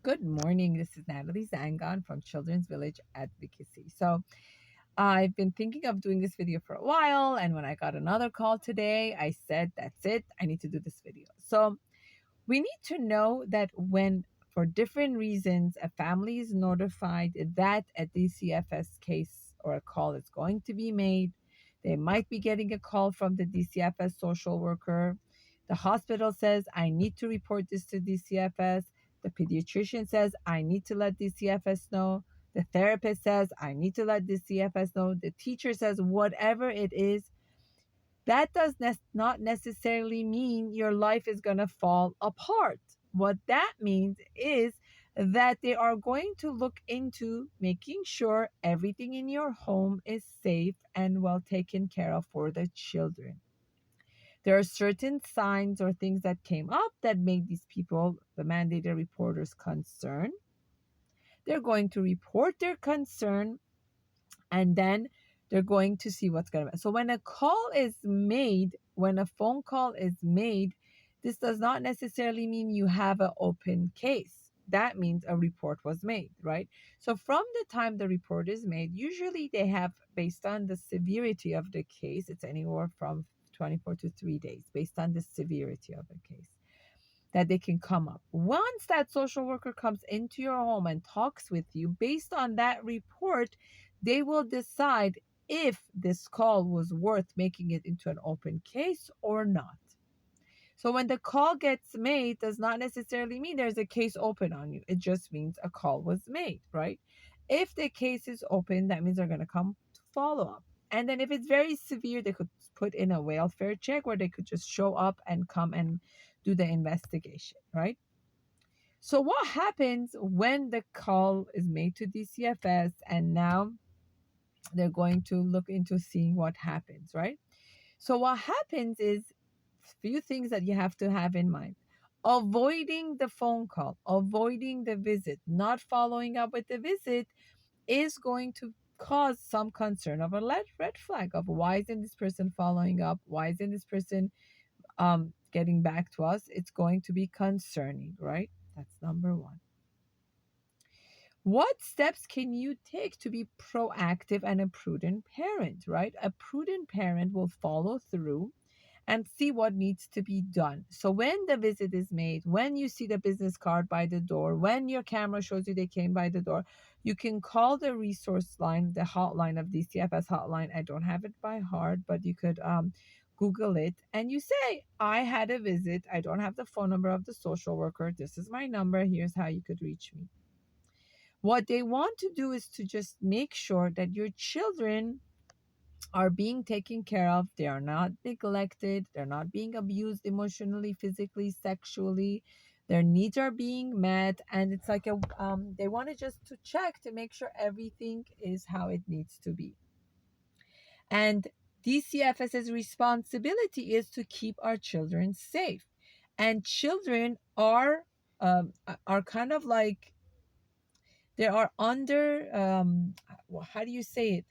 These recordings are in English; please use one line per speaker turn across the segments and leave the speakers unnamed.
Good morning. This is Natalie Zangon from Children's Village Advocacy. So, I've been thinking of doing this video for a while, and when I got another call today, I said, that's it, I need to do this video. So, we need to know that when, for different reasons, a family is notified that a DCFS case or a call is going to be made, they might be getting a call from the DCFS social worker. The hospital says, I need to report this to DCFS. The pediatrician says, I need to let DCFS know. The therapist says, I need to let DCFS know. The teacher says, whatever it is, that does not necessarily mean your life is going to fall apart. What that means is that they are going to look into making sure everything in your home is safe and well taken care of for the children. There are certain signs or things that came up that made these people, the mandated reporters, concerned. They're going to report their concern, and then they're going to see what's going to. So when a call is made, when a phone call is made, this does not necessarily mean you have an open case. That means a report was made, right? So from the time the report is made, usually they have, based on the severity of the case, it's anywhere from 24 to 3 days, based on the severity of the case, that they can come up. Once that social worker comes into your home and talks with you, based on that report, they will decide if this call was worth making it into an open case or not. So when the call gets made does not necessarily mean there's a case open on you. It just means a call was made, right? If the case is open, that means they're going to come to follow up. And then if it's very severe, they could put in a welfare check where they could just show up and come and do the investigation, right? So what happens when the call is made to DCFS and now they're going to look into seeing what happens, right? So what happens is few things that you have to have in mind. Avoiding the phone call, avoiding the visit, not following up with the visit is going to cause some concern of a red flag of why isn't this person following up? Why isn't this person getting back to us? It's going to be concerning, right? That's number one. What steps can you take to be proactive and a prudent parent, right? A prudent parent will follow through and see what needs to be done. So when the visit is made, when you see the business card by the door, when your camera shows you they came by the door, you can call the resource line, the hotline of DCFS hotline. I don't have it by heart, but you could Google it and you say, I had a visit. I don't have the phone number of the social worker. This is my number. Here's how you could reach me. What they want to do is to just make sure that your children are being taken care of. They are not neglected. They're not being abused emotionally, physically, sexually. Their needs are being met. And it's like they want to just to check to make sure everything is how it needs to be. And DCFS's responsibility is to keep our children safe. And children are kind of like they are under how do you say it?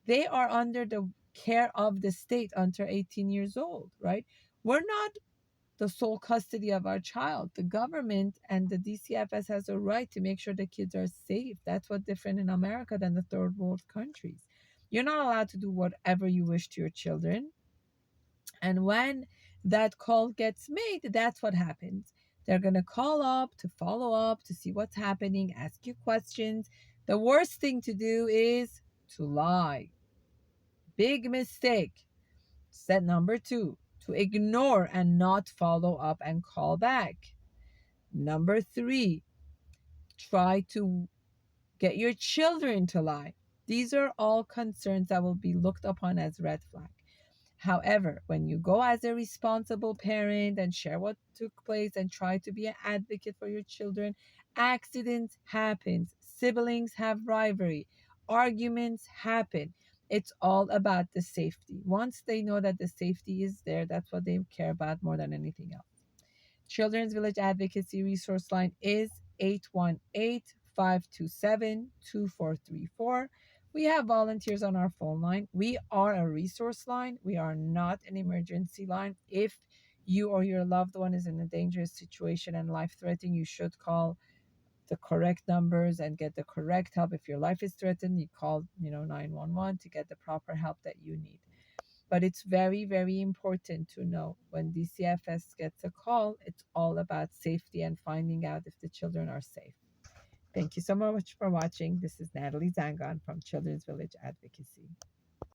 They are under the care of the state until 18 years old, right? We're not the sole custody of our child. The government and the DCFS has a right to make sure the kids are safe. That's what's different in America than the third world countries. You're not allowed to do whatever you wish to your children. And when that call gets made, that's what happens. They're going to call up to follow up, to see what's happening, ask you questions. The worst thing to do is to lie. Big mistake. Step number 2, to ignore and not follow up and call back. Number 3, try to get your children to lie. These are all concerns that will be looked upon as red flag. However, when you go as a responsible parent and share what took place and try to be an advocate for your children, accidents happen, siblings have rivalry, arguments happen. It's all about the safety. Once they know that the safety is there, that's what they care about more than anything else. Children's Village Advocacy Resource Line is 818-527-2434. We have volunteers on our phone line. We are a resource line. We are not an emergency line. If you or your loved one is in a dangerous situation and life-threatening, you should call the correct numbers and get the correct help. If your life is threatened, you call, 911 to get the proper help that you need. But it's very, very important to know when DCFS gets a call, it's all about safety and finding out if the children are safe. Thank you so much for watching. This is Natalie Zangon from Children's Village Advocacy.